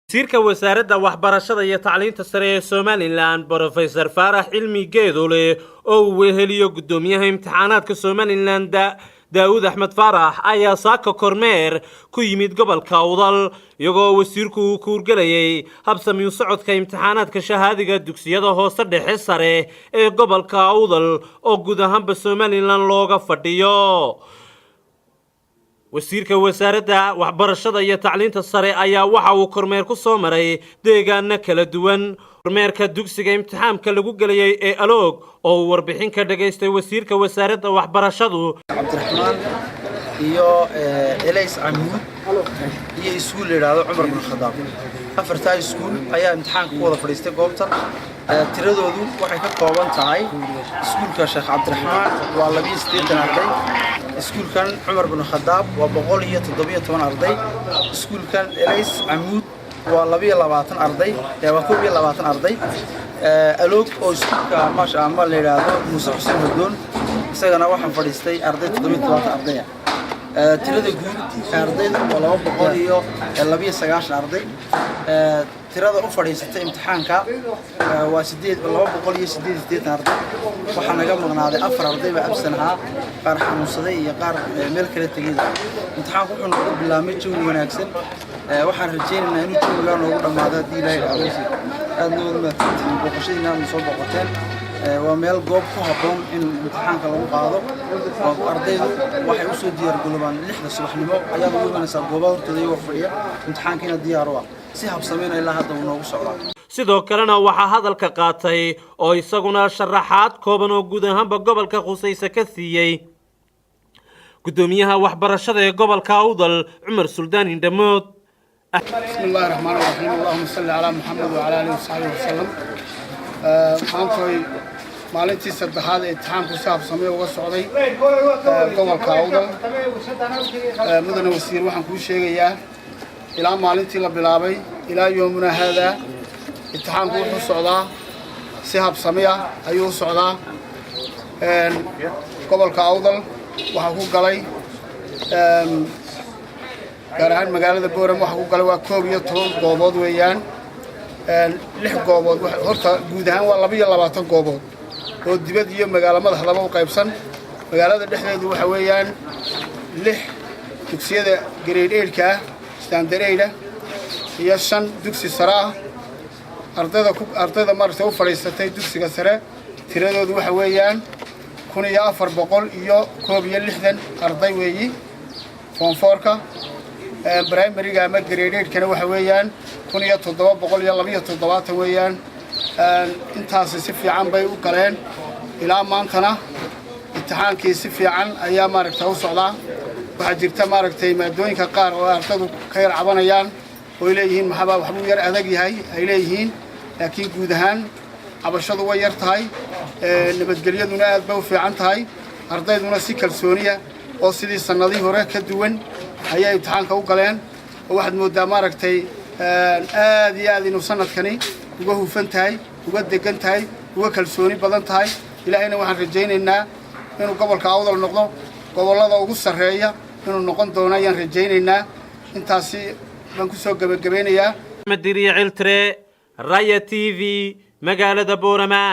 wasiirka wasaaradda waxbarashada iyo tacliinta sare ee Somaliland Professor Farax Cilmi Geedole oo uu weheliyo gudoomiyaha imtixaanaadka Somaliland Daawud Axmed Farax ayaa saaka kormeer ku yimid gobolka Awdal iyagoo wasiirku uu ku urgalayay habsami u socodka imtixaanaadka shahaadiga dugsiyada hoose dhexe sare ee gobolka Awdal oo guud ahaanba Somaliland looga fadhiyo. wasiirka wasaaradda waxbarashada iyo tacliinta sare ayaa waxa uu kormeer ku soo maray deegaano kala duwan. kormeerka dugsiga imtixaanka lagu galayay ee Aloog oo uu warbixin ka dhageystay wasiirka wasaaradda waxbarashadu Cabdiraxmaan iyo Elays Amuud iyo iskuul leeyahay Umar bin Khadaab. afarta iskuul ayaa imtixaanka ku wada fadhiistay goobta. tiradoodu waxay ka kooban tahay iskuulka Sheekh Cabdiraxmaan waa 280 arday, iskuulkan Umar bin Khadaab waa 117 arday, iskuulkan Elays Amuud waa 22 arday, waa 22 arday. Aloog oo iskuulka maasha Allah leeyahay Muuse Xuseen Hadoon isagana waxaan fadhiistay arday 17 arday. tirada guud ardayda waa 229 arday. tirada u fadhiisatay imtixaanka waa 288 arday. waxaa naga maqnaaday 4 arday ba absanaha qaar xanuunsaday iyo qaar meel kale tagay. imtixaanku wuxuu nagu bilaabmay jawi wanaagsan. waxaan rajaynaynaa inuu jawiga noogu dhamaado hadii Ilaahay aamusi. aad noogu mahadsantihiin booqashadiina aad soo booqateen. waa meel goob ku habboon in imtixaanka lagu qaado. ardaydu waxay u soo diyaar garoobaan 6 subaxnimo ayaa lagu imanaysaa goobaha hortooda iyo fadhiya imtixaankiina diyaar u ah si habsameyn ilaa hadda uu noogu socdo. sidoo kalena waxaa hadalka qaatay oo isaguna sharaxaad kooban oo guud ahaanba gobolka Khusaysa ka siiyay gudoomiyaha waxbarashada ee gobolka Awdal Umar Suldaan Indhamood. Bismillahir Rahmanir Rahiim. Allahumma salli ala Muhammad wa ala alihi wa sahbihi wa sallam. maantay maalintii saddexaad ee imtixaanku si habsamay uga socday gobolka Awdal. mudane wasiir waxaan kuu sheegayaa ilaa maalintii la bilaabay ilaa yoomuna hada imtixaanku wuxuu socdaa si habsamay ah ayuu socdaa. gobolka Awdal waxa ku galay gaar ahaan magaalada Boorama waxa ku galay waa 12 goobood weeyaan. 6 goobood horta guud ahaan waa 22 goobood oo dibad iyo magaalo madaxdaba u qaybsan. magaalada dhexdeedu waxa weeyaan 6 dugsiyada grade 8 ah standard 8 iyo 5 dugsi sare ah. ardayda martay u fadhiisatay dugsiga sare tiradoodu waxa weeyaan 1460 arday weeyi. form 4ka primary-ga ama grade 8-kana waxa weeyaan 1772 weeyaan. intaas si fiican bay u galeen ilaa maantana imtixaankii si fiican ayaa maaragtay u socdaa. waxa jirta maaragtay maadooyinka qaar oo ardaydu ka yar cabanayaan oo leeyihiin maxaba waxbu yar adag yahay ay leeyihiin, laakiin guud ahaan cabashadu way yar tahay. nabadgelyaduna aad bay u fiican tahay. ardayduna si kalsooniya oo sidii sanadii hore ka duwan ayay imtixaanka u galeen. waxaad moodaa maaragtay aad iyo aad inuu sanadkani uga hufan tahay, uga degan tahay, uga kalsooni badan tahay. ilaahayna waxaan rajaynaynaa inuu gobolka Awdal noqdo gobolada ugu sareeya inuu noqon doono ayaan rajaynaynaa. intaasi baan ku soo gabagabeynayaa. Madiriya Ciltre Raya TV magaalada Boorama.